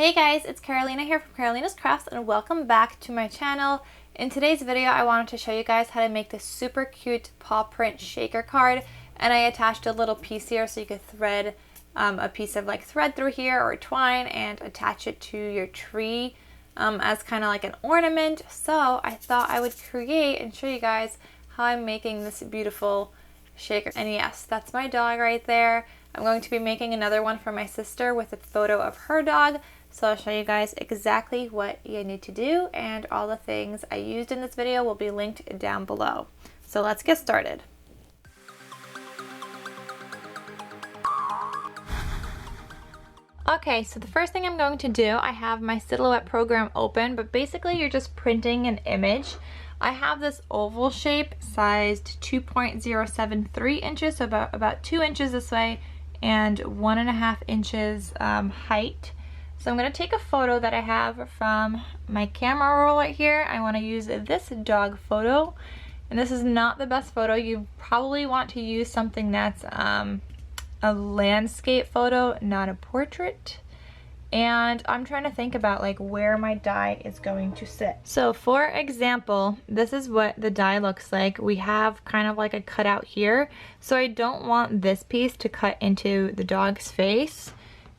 Hey guys, it's Carolina here from KarolinasKrafts and welcome back to my channel. In today's video I wanted to show you guys how to make this super cute paw print shaker card, and I attached a little piece here so you could thread a piece of like thread through here or twine and attach it to your tree as kind of like an ornament. So I thought I would create and show you guys how I'm making this beautiful shaker. And yes, that's my dog right there. I'm going to be making another one for my sister with a photo of her dog. So I'll show you guys exactly what you need to do, and all the things I used in this video will be linked down below. So let's get started. Okay, so the first thing I'm going to do, I have my Silhouette program open, but basically you're just printing an image. I have this oval shape sized 2.073 inches, so about 2 inches this way and 1.5 inches height. So I'm going to take a photo that I have from my camera roll right here. I want to use this dog photo, and this is not the best photo. You probably want to use something that's a landscape photo, not a portrait. And I'm trying to think about like where my die is going to sit. So for example, this is what the die looks like. We have kind of like a cutout here. So I don't want this piece to cut into the dog's face.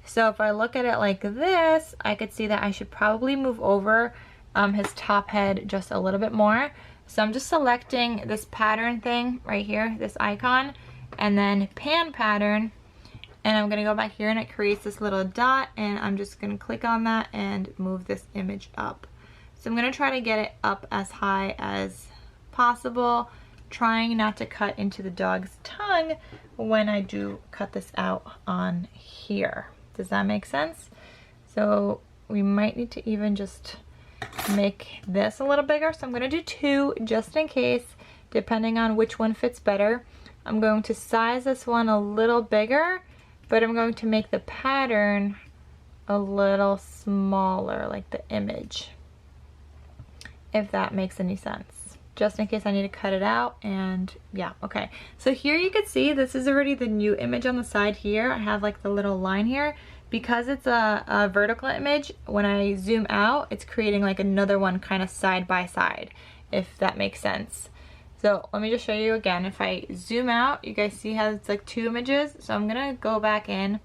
So if I look at it like this, I could see that I should probably move over his top head just a little bit more. So I'm just selecting this pattern thing right here, this icon, and then pan pattern. And I'm gonna go back here and it creates this little dot, and I'm just gonna click on that and move this image up. So I'm gonna try to get it up as high as possible, trying not to cut into the dog's tongue when I do cut this out on here. Does that make sense? So we might need to even just make this a little bigger. So I'm gonna do 2 just in case, depending on which one fits better. I'm going to size this one a little bigger, but I'm going to make the pattern a little smaller, like the image, if that makes any sense. Just in case I need to cut it out. And yeah, okay. So here you can see this is already the new image on the side here. I have like the little line here. Because it's a vertical image, when I zoom out, it's creating like another one kind of side by side, if that makes sense. So let me just show you again. If I zoom out, you guys see how it's like 2 images. So I'm gonna go back in,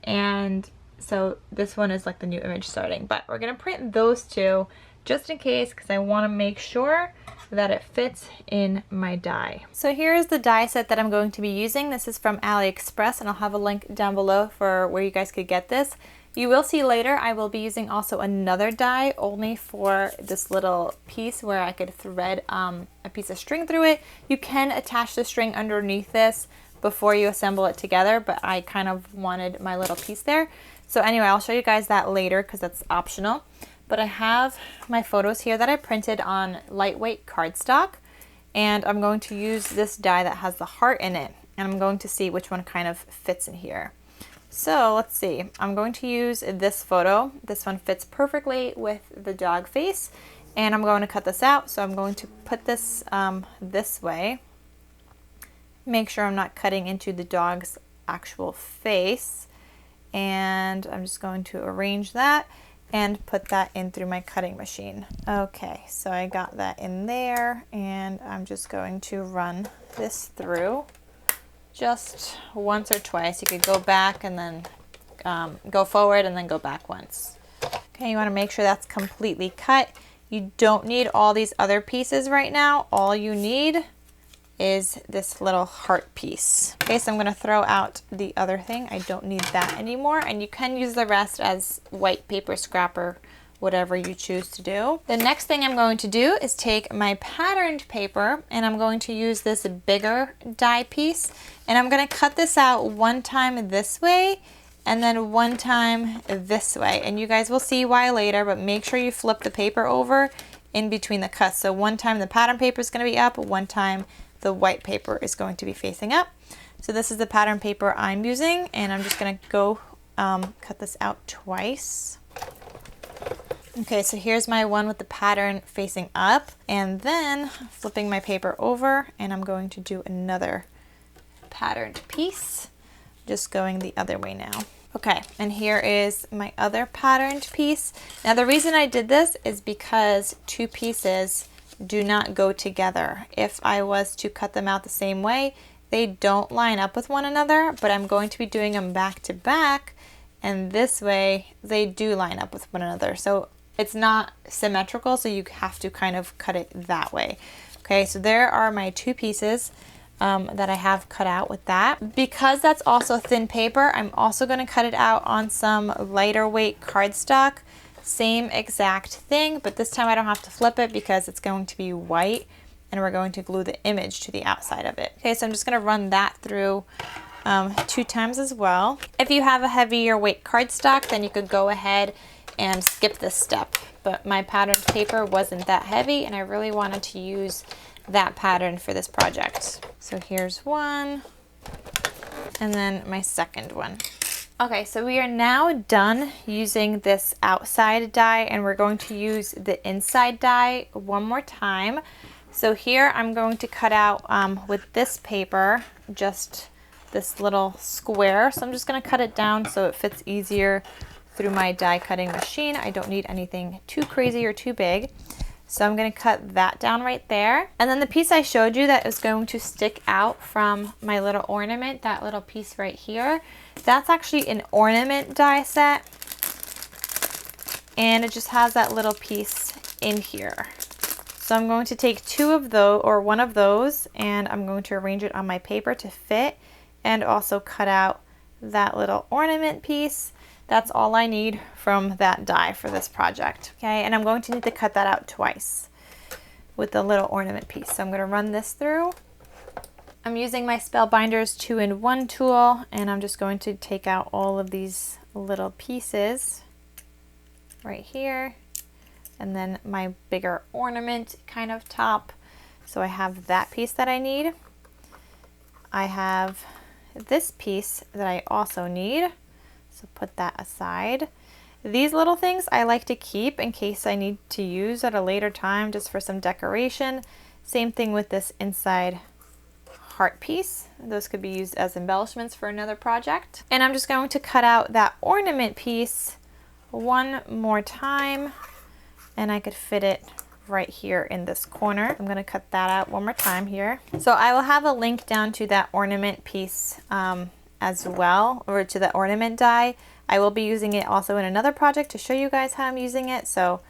and so this one is like the new image starting, but we're gonna print those 2 just in case, because I want to make sure that it fits in my die. So here is the die set that I'm going to be using. This is from AliExpress, and I'll have a link down below for where you guys could get this. You will see later I will be using also another die only for this little piece where I could thread a piece of string through it. You can attach the string underneath this before you assemble it together, but I kind of wanted my little piece there. So anyway, I'll show you guys that later because that's optional. But I have my photos here that I printed on lightweight cardstock, and I'm going to use this die that has the heart in it, and I'm going to see which one kind of fits in here. So let's see, I'm going to use this photo. This one fits perfectly with the dog face, and I'm going to cut this out. So I'm going to put this this way. Make sure I'm not cutting into the dog's actual face, and I'm just going to arrange that and put that in through my cutting machine. Okay, so I got that in there, and I'm just going to run this through just once or twice. You could go back and then go forward and then go back once. Okay, you want to make sure that's completely cut. You don't need all these other pieces right now. All you need is this little heart piece. Okay, so I'm going to throw out the other thing. I don't need that anymore, and you can use the rest as white paper scrap or whatever you choose to do. The next thing I'm going to do is take my patterned paper, and I'm going to use this bigger die piece, and I'm going to cut this out one time this way and then one time this way, and you guys will see why later, but make sure you flip the paper over in between the cuts. So one time the pattern paper is going to be up, one time the white paper is going to be facing up. So this is the pattern paper I'm using, and I'm just going to go cut this out twice. Okay, so here's my one with the pattern facing up, and then flipping my paper over, and I'm going to do another patterned piece, just going the other way now. Okay, and here is my other patterned piece. Now the reason I did this is because two pieces do not go together. If I was to cut them out the same way, they don't line up with one another, but I'm going to be doing them back to back, and this way they do line up with one another. So it's not symmetrical, so you have to kind of cut it that way. Okay, so there are my two pieces that I have cut out with that. Because that's also thin paper, I'm also going to cut it out on some lighter weight cardstock. Same exact thing, but this time I don't have to flip it because it's going to be white, and we're going to glue the image to the outside of it. Okay, so I'm just going to run that through 2 times as well. If you have a heavier weight cardstock, then you could go ahead and skip this step, but my patterned paper wasn't that heavy and I really wanted to use that pattern for this project. So here's one, and then my second one. Okay, so we are now done using this outside die, and we're going to use the inside die one more time. So here I'm going to cut out with this paper just this little square. So I'm just going to cut it down so it fits easier through my die cutting machine. I don't need anything too crazy or too big. So I'm going to cut that down right there. And then the piece I showed you that is going to stick out from my little ornament, that little piece right here, that's actually an ornament die set. And it just has that little piece in here. So I'm going to take 2 of those, or 1 of those, and I'm going to arrange it on my paper to fit, and also cut out that little ornament piece. That's all I need from that die for this project. Okay, and I'm going to need to cut that out twice with the little ornament piece. So I'm going to run this through. I'm using my Spellbinders 2-in-1 tool, and I'm just going to take out all of these little pieces right here, and then my bigger ornament kind of top. So I have that piece that I need. I have this piece that I also need. So put that aside. These little things I like to keep in case I need to use at a later time just for some decoration. Same thing with this inside heart piece. Those could be used as embellishments for another project. And I'm just going to cut out that ornament piece one more time, and I could fit it right here in this corner. I'm going to cut that out one more time here. So I will have a link down to that ornament piece as well, or to the ornament die. I will be using it also in another project to show you guys how I'm using it. So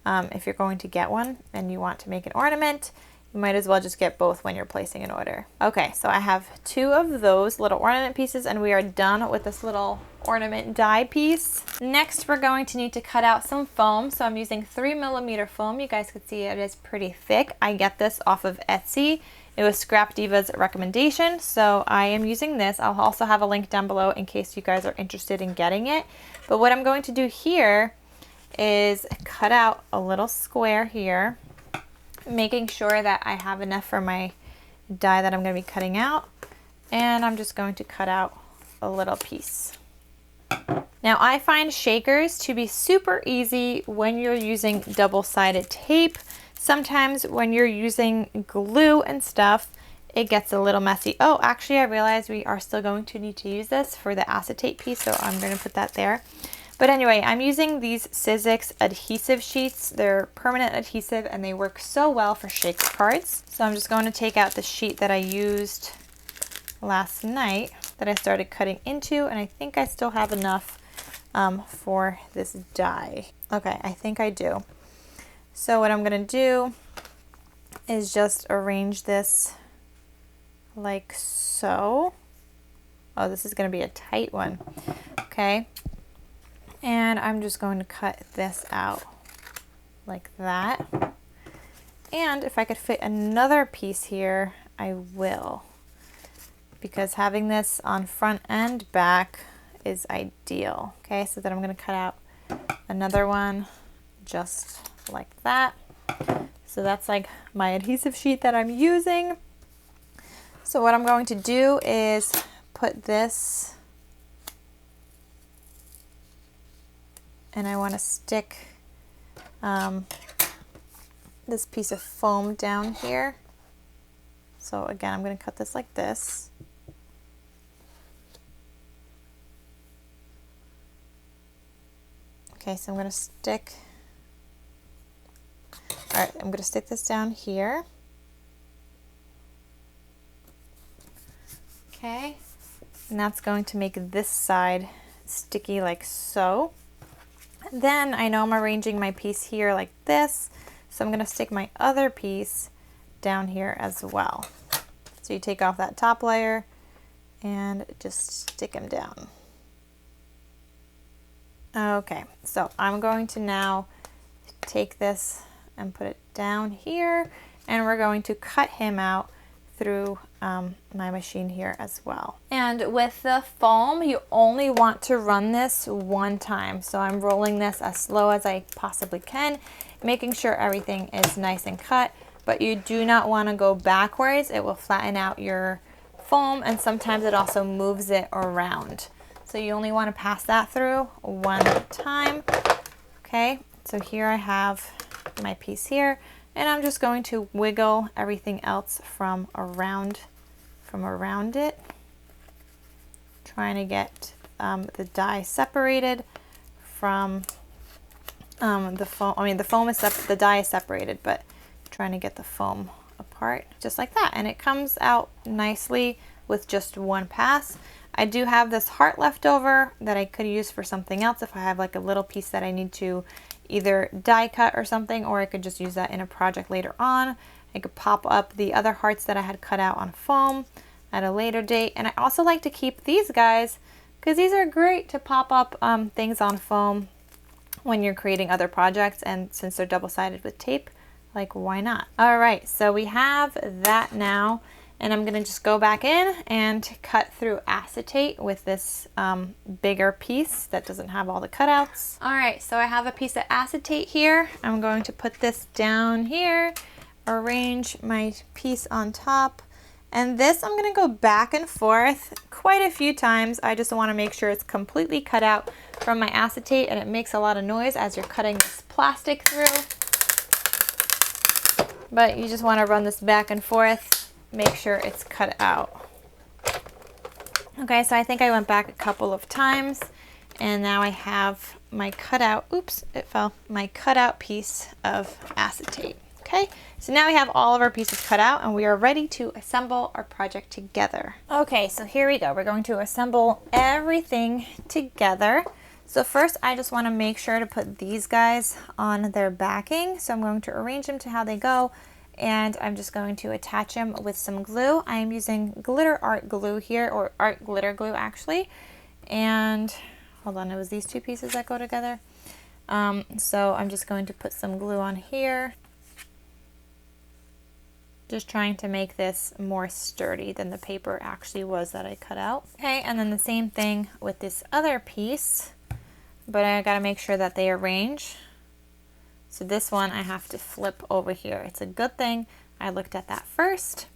if you're going to get one and you want to make an ornament, you might as well just get both when you're placing an order. Okay, so I have 2 of those little ornament pieces, and we are done with this little ornament die piece. Next, we're going to need to cut out some foam. So I'm using 3mm foam. You guys could see it is pretty thick. I get this off of Etsy. It was Scrap Diva's recommendation, so I am using this. I'll also have a link down below in case you guys are interested in getting it. But what I'm going to do here is cut out a little square here, making sure that I have enough for my die that I'm going to be cutting out. And I'm just going to cut out a little piece. Now I find shakers to be super easy when you're using double-sided tape. Sometimes when you're using glue and stuff, it gets a little messy. Oh, actually I realized we are still going to need to use this for the acetate piece, so I'm going to put that there. But anyway, I'm using these Sizzix adhesive sheets. They're permanent adhesive and they work so well for shaker cards. So I'm just going to take out the sheet that I used last night that I started cutting into, and I think I still have enough for this die. Okay, I think I do. So what I'm going to do is just arrange this like so. Oh, this is going to be a tight one. Okay. And I'm just going to cut this out like that. And if I could fit another piece here, I will. Because having this on front and back is ideal. Okay, so then I'm going to cut out another one just like that. So that's like my adhesive sheet that I'm using. So what I'm going to do is put this, and I want to stick this piece of foam down here. So again, I'm going to cut this like this. Okay, so I'm going to stick, all right, I'm going to stick this down here. Okay, and that's going to make this side sticky like so. Then I know I'm arranging my piece here like this, so I'm going to stick my other piece down here as well. So you take off that top layer and just stick them down. Okay, so I'm going to now take this and put it down here, and we're going to cut him out through my machine here as well. And with the foam, you only want to run this one time. So I'm rolling this as slow as I possibly can, making sure everything is nice and cut, but you do not want to go backwards. It will flatten out your foam, and sometimes it also moves it around. So you only want to pass that through one time. Okay, so here I have my piece here, and I'm just going to wiggle everything else from around it, trying to get the die separated from the foam. I mean, the foam is the die is separated, but trying to get the foam apart just like that, and it comes out nicely with just one pass. I do have this heart left over that I could use for something else if I have like a little piece that I need to either die cut or something, or I could just use that in a project later on. I could pop up the other hearts that I had cut out on foam at a later date. And I also like to keep these guys because these are great to pop up things on foam when you're creating other projects, and since they're double-sided with tape, like why not? All right, so we have that now, and I'm gonna just go back in and cut through acetate with this bigger piece that doesn't have all the cutouts. All right, so I have a piece of acetate here. I'm going to put this down here, arrange my piece on top, and this I'm gonna go back and forth quite a few times. I just wanna make sure it's completely cut out from my acetate, and it makes a lot of noise as you're cutting this plastic through. But you just wanna run this back and forth, make sure it's cut out. Okay, so I think I went back a couple of times, and now I have my cutout, oops, it fell, my cutout piece of acetate. Okay, so now we have all of our pieces cut out, and we are ready to assemble our project together. Okay, so here we go. We're going to assemble everything together. So first, I just want to make sure to put these guys on their backing. So I'm going to arrange them to how they go, and I'm just going to attach them with some glue. I am using glitter art glue here, or art glitter glue actually. And hold on, it was these two pieces that go together. So I'm just going to put some glue on here. Just trying to make this more sturdy than the paper actually was that I cut out. Okay, and then the same thing with this other piece, but I gotta make sure that they arrange. So this one I have to flip over here. It's a good thing I looked at that first.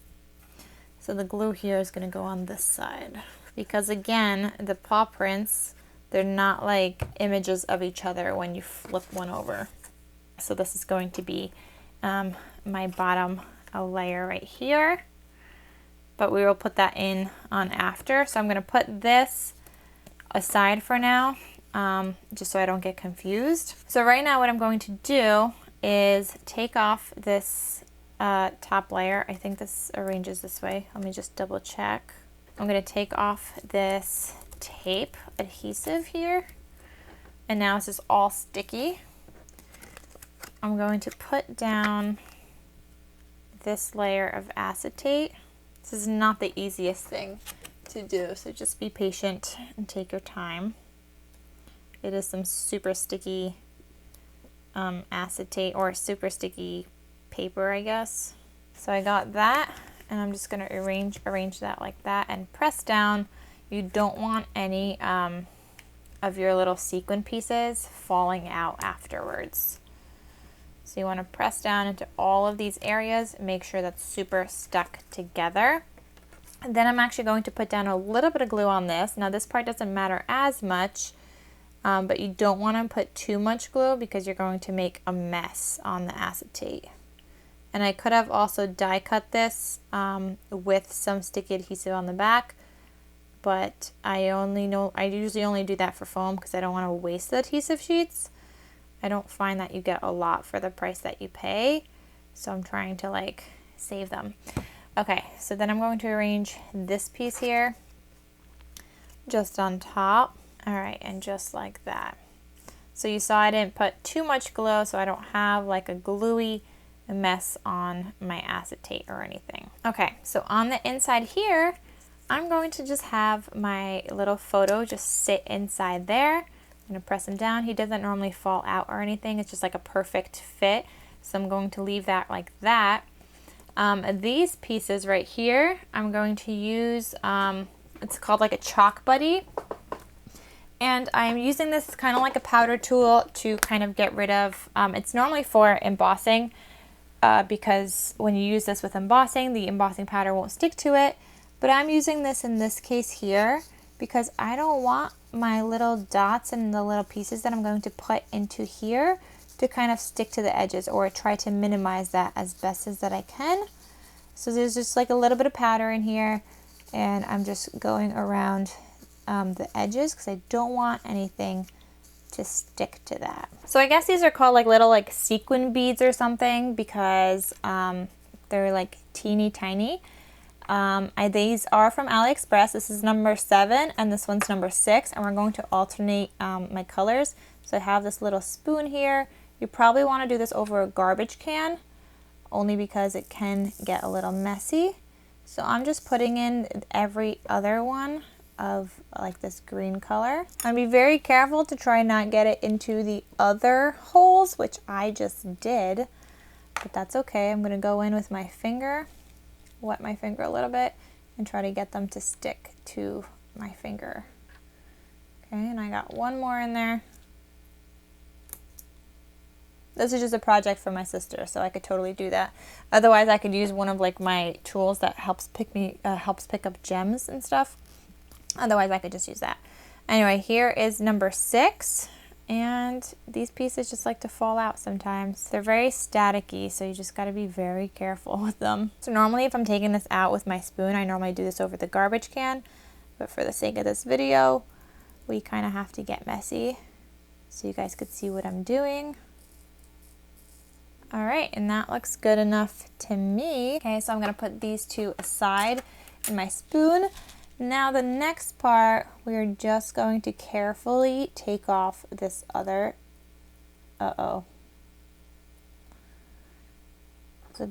So the glue here is gonna go on this side. Because again, the paw prints, they're not like images of each other when you flip one over. So this is going to be my bottom layer right here, but we will put that in on after. So I'm going to put this aside for now, just so I don't get confused. So right now what I'm going to do is take off this top layer. I think this arranges this way. Let me just double check. I'm going to take off this tape adhesive here, and now this is all sticky. I'm going to put down this layer of acetate. This is not the easiest thing to do, so just be patient and take your time. It is some super sticky acetate, or super sticky paper, I guess. So I got that, and I'm just going to arrange that like that and press down. You don't want any of your little sequin pieces falling out afterwards. So you want to press down into all of these areas, make sure that's super stuck together. And then I'm actually going to put down a little bit of glue on this. Now this part doesn't matter as much, but you don't want to put too much glue because you're going to make a mess on the acetate. And I could have also die cut this with some sticky adhesive on the back, but I usually only do that for foam because I don't want to waste the adhesive sheets. I don't find that you get a lot for the price that you pay. So I'm trying to like save them. Okay, so then I'm going to arrange this piece here just on top. All right, and just like that. So you saw I didn't put too much glue, so I don't have like a gluey mess on my acetate or anything. Okay, so on the inside here, I'm going to just have my little photo just sit inside there. I'm gonna press him down. He doesn't normally fall out or anything. It's just like a perfect fit. So I'm going to leave that like that. These pieces right here, I'm going to use, it's called like a chalk buddy. And I'm using this kind of like a powder tool to kind of get rid of, it's normally for embossing because when you use this with embossing, the embossing powder won't stick to it. But I'm using this in this case here because I don't want my little dots and the little pieces that I'm going to put into here to kind of stick to the edges, or try to minimize that as best as that I can. So there's just like a little bit of powder in here, and I'm just going around the edges because I don't want anything to stick to that. So I guess these are called like little like sequin beads or something because they're like teeny tiny. These are from AliExpress. This is number 7 and this one's number 6, and we're going to alternate my colors. So I have this little spoon here. You probably want to do this over a garbage can only because it can get a little messy. So I'm just putting in every other one of like this green color. And be very careful to try not get it into the other holes, which I just did, but that's okay. I'm gonna go in with my finger, wet my finger a little bit, and try to get them to stick to my finger. Okay, and I got one more in there. This is just a project for my sister, so I could totally do that. Otherwise, I could use one of like my tools that helps pick up gems and stuff. Otherwise, I could just use that. Anyway, here is number 6, and these pieces just like to fall out sometimes. They're very staticky, so you just got to be very careful with them. So normally if I'm taking this out with my spoon, I normally do this over the garbage can, but for the sake of this video, we kind of have to get messy so you guys could see what I'm doing. All right, and that looks good enough to me. Okay, so I'm gonna put these two aside in my spoon. Now the next part, we're just going to carefully take off this other, the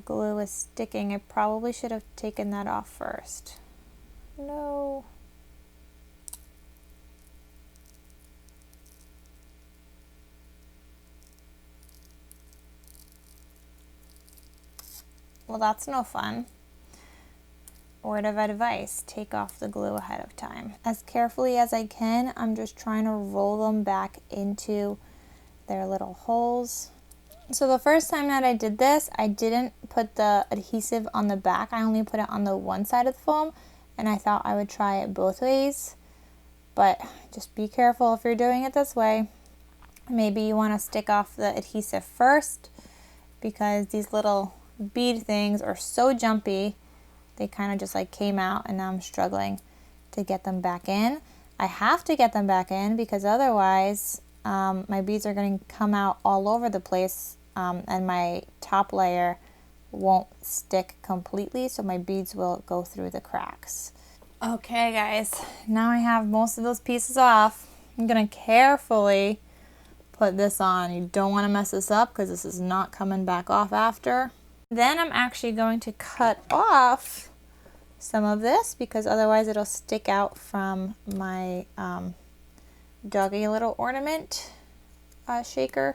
glue is sticking. I probably should have taken that off first. No. Well, that's no fun. Word of advice, take off the glue ahead of time. As carefully as I can, I'm just trying to roll them back into their little holes. So the first time that I did this, I didn't put the adhesive on the back. I only put it on the one side of the foam, and I thought I would try it both ways. But just be careful if you're doing it this way. Maybe you want to stick off the adhesive first, because these little bead things are so jumpy. They kind of just like came out, and now I'm struggling to get them back in. I have to get them back in because otherwise my beads are going to come out all over the place, and my top layer won't stick completely, so my beads will go through the cracks. Okay guys, now I have most of those pieces off. I'm going to carefully put this on. You don't want to mess this up because this is not coming back off after. Then I'm actually going to cut off some of this because otherwise it'll stick out from my doggy little ornament shaker.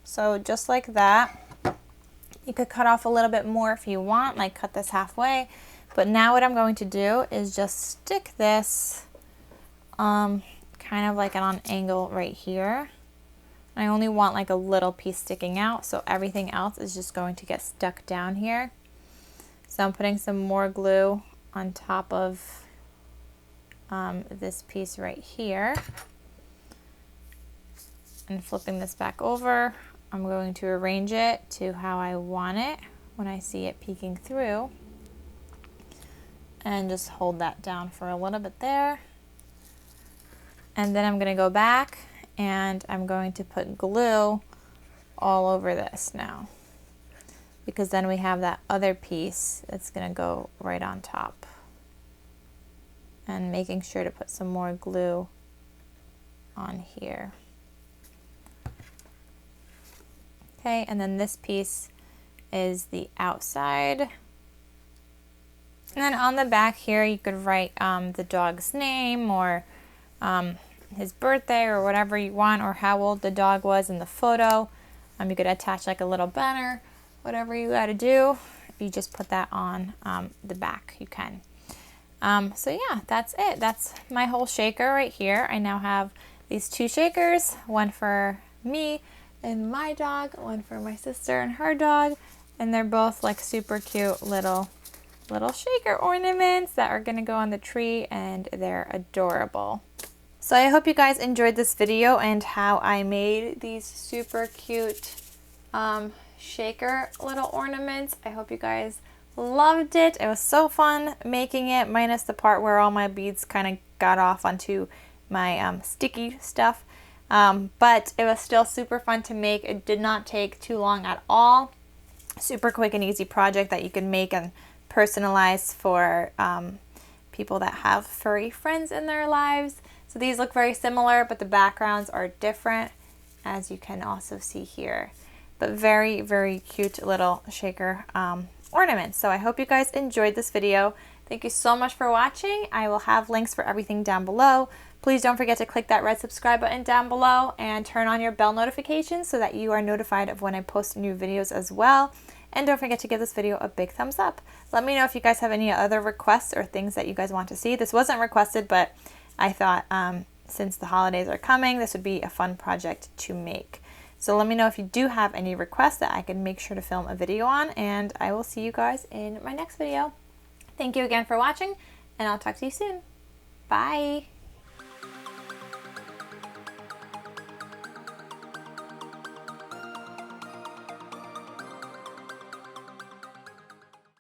So just like that. You could cut off a little bit more if you want, like cut this halfway. But now what I'm going to do is just stick this kind of like on an angle right here. I only want like a little piece sticking out, so everything else is just going to get stuck down here. So I'm putting some more glue on top of this piece right here and flipping this back over. I'm going to arrange it to how I want it when I see it peeking through, and just hold that down for a little bit there. And then I'm going to go back and I'm going to put glue all over this now, because then we have that other piece that's gonna go right on top. And making sure to put some more glue on here. Okay, and then this piece is the outside. And then on the back here, you could write the dog's name, or his birthday, or whatever you want, or how old the dog was in the photo. You could attach like a little banner, whatever you gotta do. You just put that on the back, you can. So yeah, that's it. That's my whole shaker right here. I now have these 2 shakers, one for me and my dog, one for my sister and her dog, and they're both like super cute little shaker ornaments that are gonna go on the tree, and they're adorable. So I hope you guys enjoyed this video and how I made these super cute shaker little ornaments. I hope you guys loved it. It was so fun making it, minus the part where all my beads kind of got off onto my sticky stuff. But it was still super fun to make. It did not take too long at all. Super quick and easy project that you can make and personalize for people that have furry friends in their lives. So these look very similar, but the backgrounds are different, as you can also see here. But very, very cute little shaker ornaments. So I hope you guys enjoyed this video. Thank you so much for watching. I will have links for everything down below. Please don't forget to click that red subscribe button down below and turn on your bell notifications so that you are notified of when I post new videos as well. And don't forget to give this video a big thumbs up. Let me know if you guys have any other requests or things that you guys want to see. This wasn't requested, but I thought since the holidays are coming, this would be a fun project to make. So let me know if you do have any requests that I can make sure to film a video on, and I will see you guys in my next video. Thank you again for watching, and I'll talk to you soon. Bye!